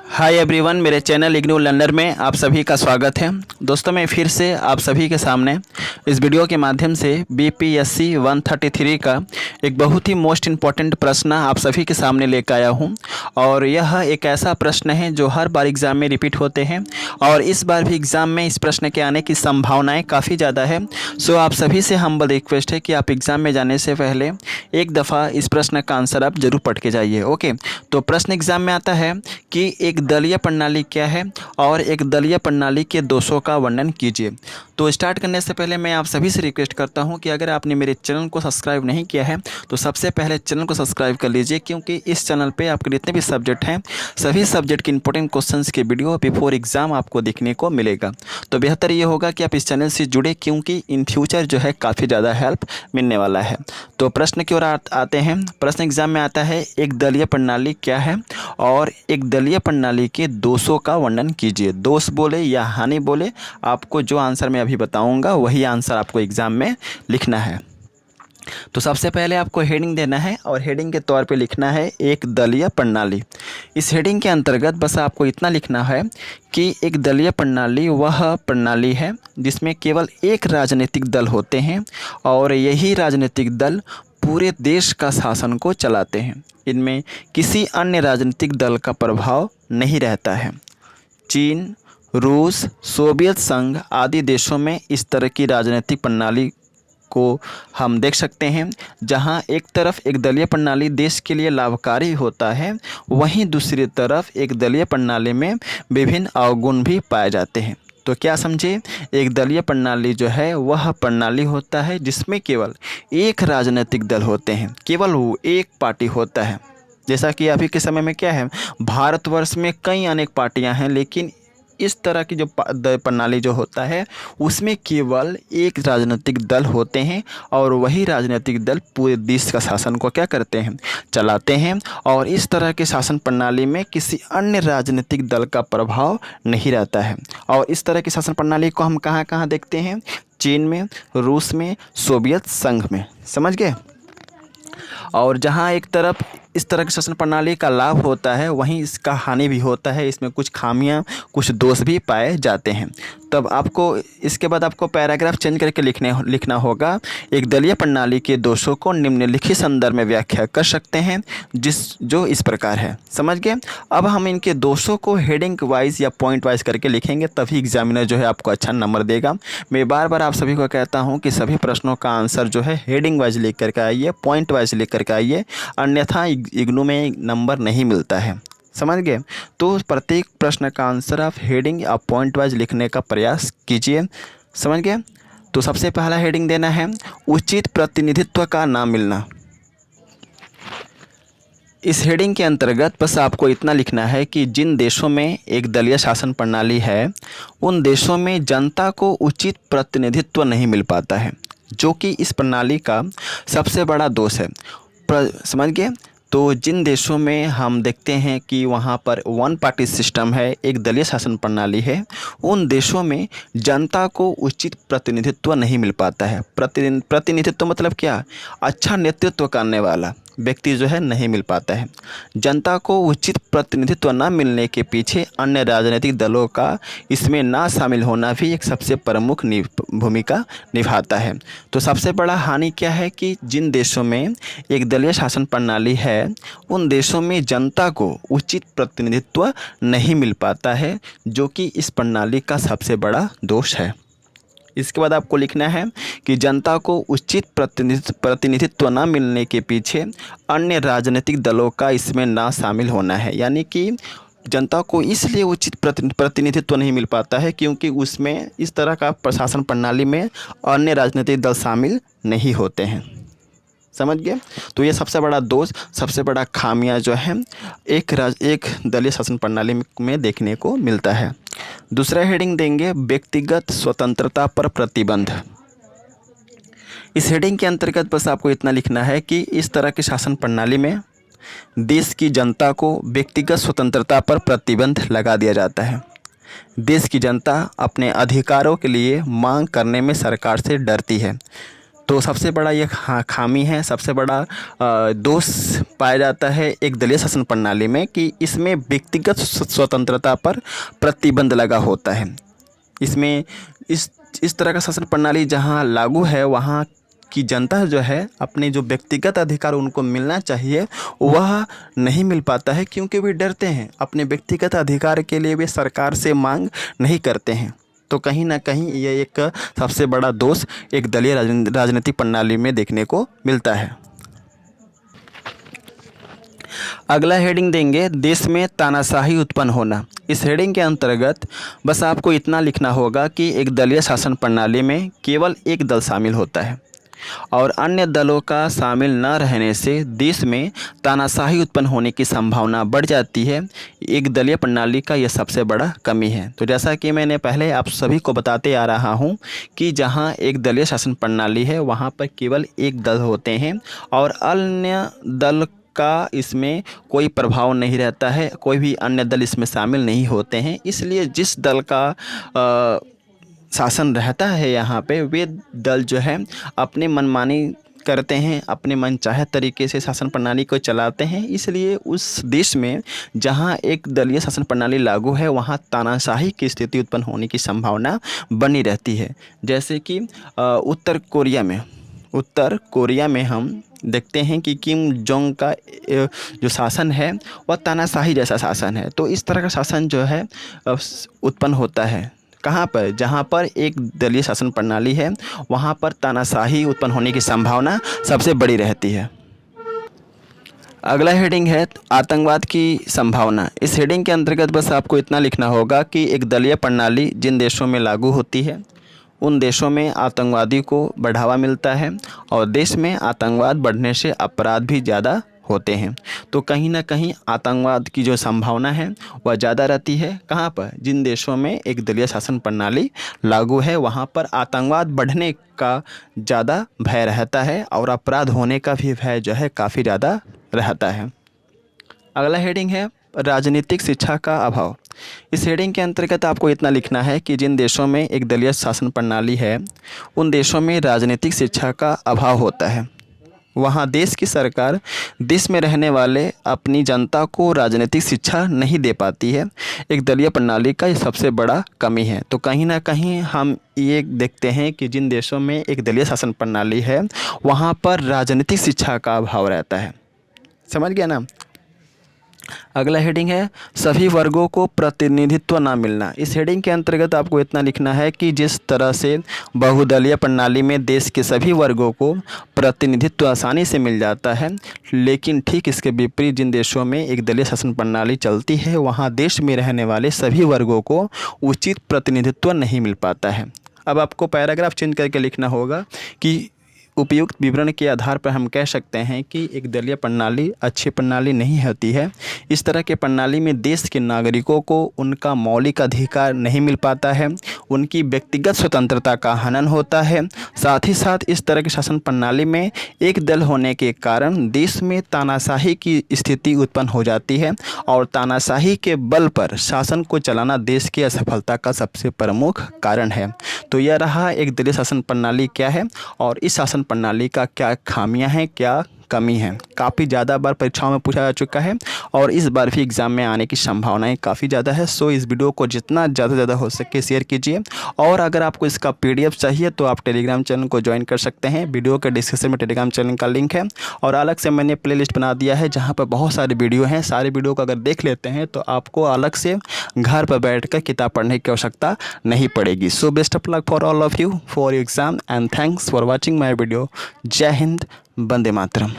Hi everyone, मेरे channel IGNOU learner में आप सभी का स्वागत है। दोस्तों, मैं फिर से आप सभी के सामने इस वीडियो के माध्यम से बीपीएससी 133 का एक बहुत ही मोस्ट इम्पॉर्टेंट प्रश्न आप सभी के सामने लेकर आया हूं। और यह एक ऐसा प्रश्न है जो हर बार एग्ज़ाम में रिपीट होते हैं और इस बार भी एग्ज़ाम में इस प्रश्न के आने की संभावनाएँ काफ़ी ज़्यादा है। सो आप सभी से हम्बल रिक्वेस्ट है कि आप एग्ज़ाम में जाने से पहले एक दफ़ा इस प्रश्न का आंसर आप ज़रूर पढ़ के जाइए। ओके, तो प्रश्न एग्ज़ाम में आता है कि एक दलीय प्रणाली क्या है और एक दलीय प्रणाली के दोषों का वर्णन कीजिए। तो स्टार्ट करने से पहले मैं आप सभी से रिक्वेस्ट करता हूं कि अगर आपने मेरे चैनल को सब्सक्राइब नहीं किया है तो सबसे पहले चैनल को सब्सक्राइब कर लीजिए, क्योंकि इस चैनल पे आपके जितने भी सब्जेक्ट हैं सभी सब्जेक्ट के इंपॉर्टेंट क्वेश्चंस के वीडियो बिफोर एग्ज़ाम आपको देखने को मिलेगा। तो बेहतर ये होगा कि आप इस चैनल से जुड़े, क्योंकि इन फ्यूचर जो है काफ़ी ज़्यादा हेल्प मिलने वाला है। तो प्रश्न की ओर आते हैं। प्रश्न एग्ज़ाम में आता है एक दलीय प्रणाली क्या है और एक दलीय प्रणाली के दोषों का वर्णन कीजिए। दोष बोले या हानि बोले, आपको जो आंसर मैं अभी बताऊंगा वही आंसर आपको एग्ज़ाम में लिखना है। तो सबसे पहले आपको हेडिंग देना है और हेडिंग के तौर पे लिखना है एक दलीय प्रणाली। इस हेडिंग के अंतर्गत बस आपको इतना लिखना है कि एक दलीय प्रणाली वह प्रणाली है जिसमें केवल एक राजनीतिक दल होते हैं और यही राजनीतिक दल पूरे देश का शासन को चलाते हैं। इनमें किसी अन्य राजनीतिक दल का प्रभाव नहीं रहता है। चीन, रूस, सोवियत संघ आदि देशों में इस तरह की राजनीतिक प्रणाली को हम देख सकते हैं, जहां एक तरफ एक दलीय प्रणाली देश के लिए लाभकारी होता है, वहीं दूसरी तरफ एक दलीय प्रणाली में विभिन्न अवगुण भी पाए जाते हैं। तो क्या समझे, एक दलीय प्रणाली जो है वह प्रणाली होता है जिसमें केवल एक राजनीतिक दल होते हैं, केवल वो एक पार्टी होता है। जैसा कि अभी के समय में क्या है, भारतवर्ष में कई अनेक पार्टियां हैं, लेकिन इस तरह की जो प्रणाली जो होता है उसमें केवल एक राजनीतिक दल होते हैं और वही राजनीतिक दल पूरे देश का शासन को क्या करते हैं, चलाते हैं। और इस तरह के शासन प्रणाली में किसी अन्य राजनीतिक दल का प्रभाव नहीं रहता है। और इस तरह की शासन प्रणाली को हम कहाँ कहाँ देखते हैं, चीन में, रूस में, सोवियत संघ में। समझ गए। और जहाँ एक तरफ इस तरह की शासन प्रणाली का लाभ होता है वहीं इसका हानि भी होता है, इसमें कुछ खामियां, कुछ दोष भी पाए जाते हैं। तब आपको इसके बाद आपको पैराग्राफ चेंज करके लिखना होगा। एक दलीय प्रणाली के दोषों को निम्नलिखित संदर्भ में व्याख्या कर सकते हैं जो इस प्रकार है। समझ गए। अब हम इनके दोषों को हेडिंग वाइज या पॉइंट वाइज करके लिखेंगे, तभी एग्जामिनर जो है आपको अच्छा नंबर देगा। मैं बार बार आप सभी को कहता हूँ कि सभी प्रश्नों का आंसर जो है हेडिंग वाइज लिख करके आइए, पॉइंट वाइज लिख करके आइए, अन्यथा इग्नू में नंबर नहीं मिलता है। समझ गए। तो प्रत्येक प्रश्न का आंसर आप हेडिंग या पॉइंट वाइज लिखने का प्रयास कीजिए। समझ गए। तो सबसे पहला हेडिंग देना है उचित प्रतिनिधित्व का ना मिलना। इस हेडिंग के अंतर्गत बस आपको इतना लिखना है कि जिन देशों में एक दलीय शासन प्रणाली है उन देशों में जनता को उचित प्रतिनिधित्व नहीं मिल पाता है, जो कि इस प्रणाली का सबसे बड़ा दोष है। समझ गए। तो जिन देशों में हम देखते हैं कि वहाँ पर वन पार्टी सिस्टम है, एक दलीय शासन प्रणाली है, उन देशों में जनता को उचित प्रतिनिधित्व नहीं मिल पाता है। प्रतिनिधित्व मतलब क्या, अच्छा नेतृत्व करने वाला व्यक्ति जो है नहीं मिल पाता है। जनता को उचित प्रतिनिधित्व न मिलने के पीछे अन्य राजनीतिक दलों का इसमें ना शामिल होना भी एक सबसे प्रमुख भूमिका निभाता है। तो सबसे बड़ा हानि क्या है कि जिन देशों में एक दलीय शासन प्रणाली है उन देशों में जनता को उचित प्रतिनिधित्व नहीं मिल पाता है, जो कि इस प्रणाली का सबसे बड़ा दोष है। इसके बाद आपको लिखना है कि जनता को उचित प्रतिनिधित्व न मिलने के पीछे अन्य राजनीतिक दलों का इसमें ना शामिल होना है। यानी कि जनता को इसलिए उचित प्रतिनिधित्व नहीं मिल पाता है क्योंकि उसमें इस तरह का प्रशासन प्रणाली में अन्य राजनीतिक दल शामिल नहीं होते हैं। समझ गए। तो ये सबसे बड़ा दोष, सबसे बड़ा खामियां जो है एक दलीय शासन प्रणाली में देखने को मिलता है। दूसरा हेडिंग देंगे व्यक्तिगत स्वतंत्रता पर प्रतिबंध। इस हेडिंग के अंतर्गत बस आपको इतना लिखना है कि इस तरह की शासन प्रणाली में देश की जनता को व्यक्तिगत स्वतंत्रता पर प्रतिबंध लगा दिया जाता है। देश की जनता अपने अधिकारों के लिए मांग करने में सरकार से डरती है। तो सबसे बड़ा ये खामी है, सबसे बड़ा दोष पाया जाता है एक दलीय शासन प्रणाली में कि इसमें व्यक्तिगत स्वतंत्रता पर प्रतिबंध लगा होता है। इसमें इस तरह का शासन प्रणाली जहाँ लागू है वहाँ की जनता जो है अपने जो व्यक्तिगत अधिकार उनको मिलना चाहिए वह नहीं मिल पाता है, क्योंकि वे डरते हैं। अपने व्यक्तिगत अधिकार के लिए वे सरकार से मांग नहीं करते हैं। तो कहीं ना कहीं ये एक सबसे बड़ा दोष एक दलीय राजनीतिक प्रणाली में देखने को मिलता है। अगला हेडिंग देंगे देश में तानाशाही उत्पन्न होना। इस हेडिंग के अंतर्गत बस आपको इतना लिखना होगा कि एक दलीय शासन प्रणाली में केवल एक दल शामिल होता है और अन्य दलों का शामिल न रहने से देश में तानाशाही उत्पन्न होने की संभावना बढ़ जाती है। एक दलीय प्रणाली का यह सबसे बड़ा कमी है। तो जैसा कि मैंने पहले आप सभी को बताते आ रहा हूँ कि जहाँ एक दलीय शासन प्रणाली है वहाँ पर केवल एक दल होते हैं और अन्य दल का इसमें कोई प्रभाव नहीं रहता है, कोई भी अन्य दल इसमें शामिल नहीं होते हैं। इसलिए जिस दल का शासन रहता है यहाँ पे वे दल जो है अपने मनमानी करते हैं, अपने मनचाहे तरीके से शासन प्रणाली को चलाते हैं। इसलिए उस देश में जहाँ एक दलीय शासन प्रणाली लागू है वहाँ तानाशाही की स्थिति उत्पन्न होने की संभावना बनी रहती है। जैसे कि उत्तर कोरिया में हम देखते हैं कि किम जोंग का जो शासन है वह तानाशाही जैसा शासन है। तो इस तरह का शासन जो है उत्पन्न होता है कहाँ पर, जहाँ पर एक दलीय शासन प्रणाली है वहाँ पर तानाशाही उत्पन्न होने की संभावना सबसे बड़ी रहती है। अगला हेडिंग है आतंकवाद की संभावना। इस हेडिंग के अंतर्गत बस आपको इतना लिखना होगा कि एक दलीय प्रणाली जिन देशों में लागू होती है उन देशों में आतंकवादी को बढ़ावा मिलता है और देश में आतंकवाद बढ़ने से अपराध भी ज़्यादा होते हैं। तो कहीं ना कहीं आतंकवाद की जो संभावना है वह ज़्यादा रहती है। कहाँ पर, जिन देशों में एक दलीय शासन प्रणाली लागू है वहाँ पर आतंकवाद बढ़ने का ज़्यादा भय रहता है और अपराध होने का भी भय जो है काफ़ी ज़्यादा रहता है। अगला हेडिंग है राजनीतिक शिक्षा का अभाव। इस हेडिंग के अंतर्गत आपको इतना लिखना है कि जिन देशों में एक दलीय शासन प्रणाली है उन देशों में राजनीतिक शिक्षा का अभाव होता है। वहाँ देश की सरकार देश में रहने वाले अपनी जनता को राजनीतिक शिक्षा नहीं दे पाती है। एक दलीय प्रणाली का ये सबसे बड़ा कमी है। तो कहीं ना कहीं हम ये देखते हैं कि जिन देशों में एक दलीय शासन प्रणाली है वहाँ पर राजनीतिक शिक्षा का अभाव रहता है। समझ गया ना। अगला हेडिंग है सभी वर्गों को प्रतिनिधित्व ना मिलना। इस हेडिंग के अंतर्गत आपको इतना लिखना है कि जिस तरह से बहुदलीय प्रणाली में देश के सभी वर्गों को प्रतिनिधित्व आसानी से मिल जाता है, लेकिन ठीक इसके विपरीत जिन देशों में एक दलीय शासन प्रणाली चलती है वहाँ देश में रहने वाले सभी वर्गों को उचित प्रतिनिधित्व नहीं मिल पाता है। अब आपको पैराग्राफ चेंज करके लिखना होगा कि उपयुक्त विवरण के आधार पर हम कह सकते हैं कि एक दलीय प्रणाली अच्छी प्रणाली नहीं होती है। इस तरह के प्रणाली में देश के नागरिकों को उनका मौलिक अधिकार नहीं मिल पाता है, उनकी व्यक्तिगत स्वतंत्रता का हनन होता है। साथ ही साथ इस तरह की शासन प्रणाली में एक दल होने के कारण देश में तानाशाही की स्थिति उत्पन्न हो जाती है और तानाशाही के बल पर शासन को चलाना देश की असफलता का सबसे प्रमुख कारण है। तो यह रहा एक दलीय शासन प्रणाली क्या है और इस शासन प्रणाली का क्या खामियां हैं, क्या कमी है। काफ़ी ज़्यादा बार परीक्षाओं में पूछा जा चुका है और इस बार भी एग्ज़ाम में आने की संभावनाएं काफ़ी ज़्यादा है। सो इस वीडियो को जितना ज़्यादा हो सके शेयर कीजिए और अगर आपको इसका PDF चाहिए तो आप टेलीग्राम चैनल को ज्वाइन कर सकते हैं। वीडियो के डिस्क्रिप्शन में टेलीग्राम चैनल का लिंक है और अलग से मैंने प्लेलिस्ट बना दिया है जहाँ पर बहुत सारे वीडियो हैं। सारे वीडियो को अगर देख लेते हैं तो आपको अलग से घर पर बैठ कर किताब पढ़ने की आवश्यकता नहीं पड़ेगी। So best of luck for all of you for exam and thanks for watching my video. जय हिंद, वंदे मातरम।